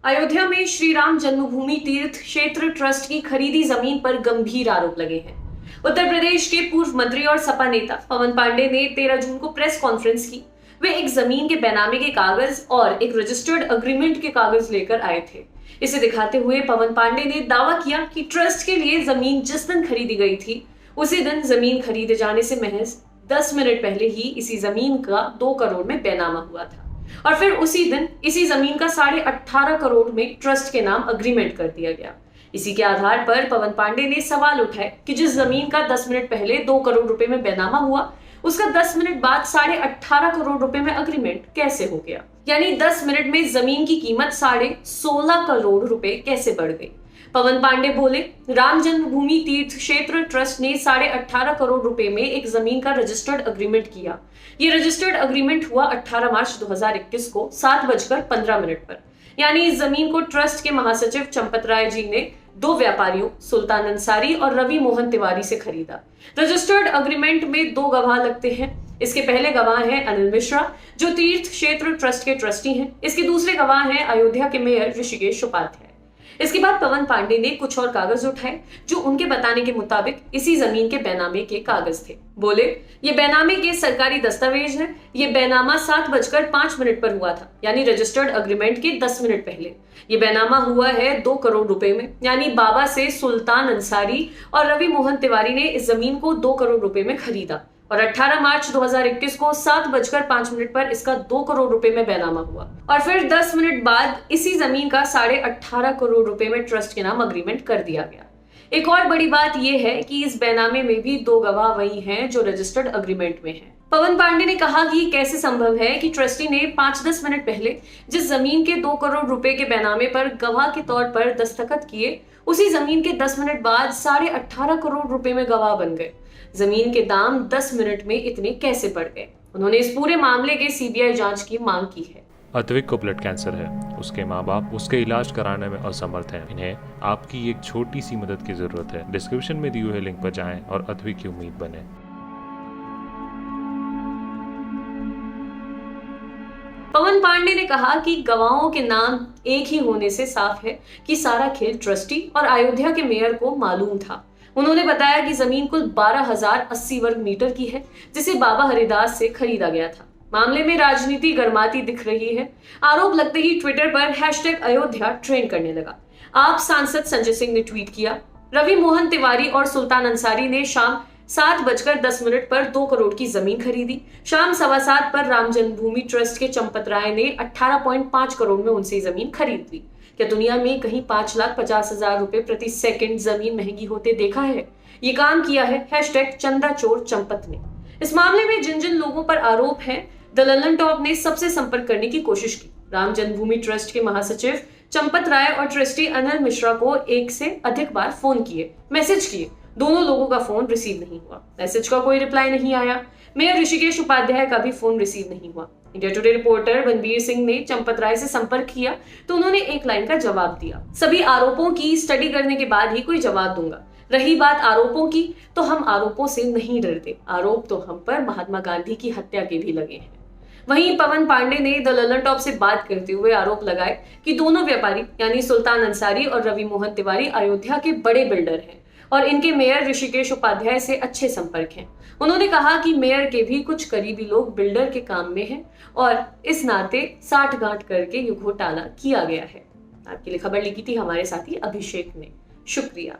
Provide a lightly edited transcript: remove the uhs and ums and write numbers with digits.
अयोध्या में श्री राम जन्मभूमि तीर्थ क्षेत्र ट्रस्ट की खरीदी जमीन पर गंभीर आरोप लगे हैं। उत्तर प्रदेश के पूर्व मंत्री और सपा नेता पवन पांडे ने 13 जून को प्रेस कॉन्फ्रेंस की। वे एक जमीन के बैनामे के कागज और एक रजिस्टर्ड अग्रीमेंट के कागज लेकर आए थे। इसे दिखाते हुए पवन पांडे ने दावा किया कि ट्रस्ट के लिए जमीन जिस दिन खरीदी गई थी उसी दिन जमीन खरीदे जाने से महज 10 मिनट पहले ही इसी जमीन का 2 करोड़ में बैनामा हुआ था और फिर उसी दिन इसी जमीन का 18.5 करोड़ में ट्रस्ट के नाम अग्रीमेंट कर दिया गया। इसी के आधार पर पवन पांडे ने सवाल उठाए कि जिस जमीन का 10 मिनट पहले 2 करोड़ रुपए में बैनामा हुआ उसका 10 मिनट बाद 18.5 करोड़ रुपए में अग्रीमेंट कैसे हो गया, यानी 10 मिनट में जमीन की कीमत 16.5 करोड़ रुपए कैसे बढ़ गई। पवन पांडे बोले, राम जन्मभूमि तीर्थ क्षेत्र ट्रस्ट ने 18.5 करोड़ रुपए में एक जमीन का रजिस्टर्ड अग्रीमेंट किया। ये रजिस्टर्ड अग्रीमेंट हुआ 18 मार्च 2021 को 7:15 पर, यानी इस जमीन को ट्रस्ट के महासचिव चंपत राय जी ने 2 व्यापारियों सुल्तान अंसारी और रवि मोहन तिवारी से खरीदा। रजिस्टर्ड अग्रीमेंट में 2 गवाह लगते हैं। इसके पहले गवाह हैं अनिल मिश्रा, जो तीर्थ क्षेत्र ट्रस्ट के ट्रस्टी हैं। इसके दूसरे गवाह हैं अयोध्या के मेयर ऋषिकेश उपाध्याय। इसके बाद पवन पांडे ने कुछ और कागज उठाए जो उनके बताने के मुताबिक इसी जमीन के बैनामे के कागज थे। बोले, ये बैनामे के सरकारी दस्तावेज है। ये बैनामा 7:05 पर हुआ था, यानी रजिस्टर्ड अग्रीमेंट के 10 मिनट पहले। ये बैनामा हुआ है 2 करोड़ रुपए में, यानी बाबा से सुल्तान अंसारी और रवि मोहन तिवारी ने इस जमीन को 2 करोड़ रुपए में खरीदा और 18 मार्च 2021 को 7:05 पर इसका 2 करोड़ रुपए में बैनामा हुआ और फिर 10 मिनट बाद इसी जमीन का 18.5 करोड़ रुपए में ट्रस्ट के नाम अग्रीमेंट कर दिया गया। एक और बड़ी बात यह है कि इस बैनामे में भी 2 गवाह वही हैं जो रजिस्टर्ड अग्रीमेंट में हैं। पवन पांडे ने कहा कि कैसे संभव है कि ट्रस्टी ने 5-10 मिनट पहले जिस जमीन के 2 करोड़ रुपए के बैनामे पर गवाह के तौर पर दस्तखत किए, उसी जमीन के 10 मिनट बाद 18.5 करोड़ रुपए में गवाह बन गए। जमीन के दाम 10 मिनट में इतने कैसे बढ़ गए? उन्होंने इस पूरे मामले के सीबीआई जांच की मांग की है। अद्विक को ब्लड कैंसर है। उसके माँ बाप उसके इलाज कराने में असमर्थ हैं। इन्हें आपकी एक छोटी सी मदद की जरूरत है। डिस्क्रिप्शन में दिए हुए लिंक पर जाएं और अद्विक की उम्मीद बने। पवन पांडे ने कहा कि गवाहों के नाम एक ही होने से साफ है कि सारा खेल ट्रस्टी और अयोध्या के मेयर को मालूम था। उन्होंने बताया कि जमीन कुल 12,080 वर्ग मीटर की है, जिसे बाबा हरिदास से खरीदा गया था। मामले में राजनीति गर्माती दिख रही है। आरोप लगते ही ट्विटर पर #अयोध्या ट्रेंड करने लगा। आप सांसद संजय सिंह ने ट्वीट किया, रवि मोहन तिवारी और सुल्तान अंसारी ने शाम 7:10 पर 2 करोड़ की जमीन खरीदी। शाम 7:15 पर राम जन्मभूमि ट्रस्ट के चंपत राय ने 18.5 करोड़ में उनसे जमीन खरीद ली। क्या दुनिया में कहीं 5,50,000 रुपए प्रति सेकंड जमीन महंगी होते देखा है? ये काम किया है #चंदाचोर चंपत ने। इस मामले में जिन जिन लोगों पर आरोप है, द लंदन टॉप ने सबसे संपर्क करने की कोशिश की। राम जन्मभूमि ट्रस्ट के महासचिव चंपत राय और ट्रस्टी अनिल मिश्रा को 1 से अधिक बार फोन किए, मैसेज किए। दोनों लोगों का फोन रिसीव नहीं हुआ। मैसेज का कोई रिप्लाई नहीं आया। मेयर ऋषिकेश उपाध्याय का भी फोन रिसीव नहीं हुआ। इंडिया टुडे रिपोर्टर बनबीर सिंह ने चंपत राय से संपर्क किया तो उन्होंने एक लाइन का जवाब दिया, सभी आरोपों की स्टडी करने के बाद ही कोई जवाब दूंगा। रही बात आरोपों की, तो हम आरोपों से नहीं डरते। आरोप तो हम पर महात्मा गांधी की हत्या के भी लगे हैं। वहीं पवन पांडे ने द लंदन टॉप से बात करते हुए आरोप लगाए कि दोनों व्यापारी यानी सुल्तान अंसारी और रवि मोहन तिवारी अयोध्या के बड़े बिल्डर हैं और इनके मेयर ऋषिकेश उपाध्याय से अच्छे संपर्क हैं। उन्होंने कहा कि मेयर के भी कुछ करीबी लोग बिल्डर के काम में हैं और इस नाते साठगांठ करके ये घोटाला किया गया है। आपके लिए खबर लिखी थी हमारे साथी अभिषेक ने। शुक्रिया।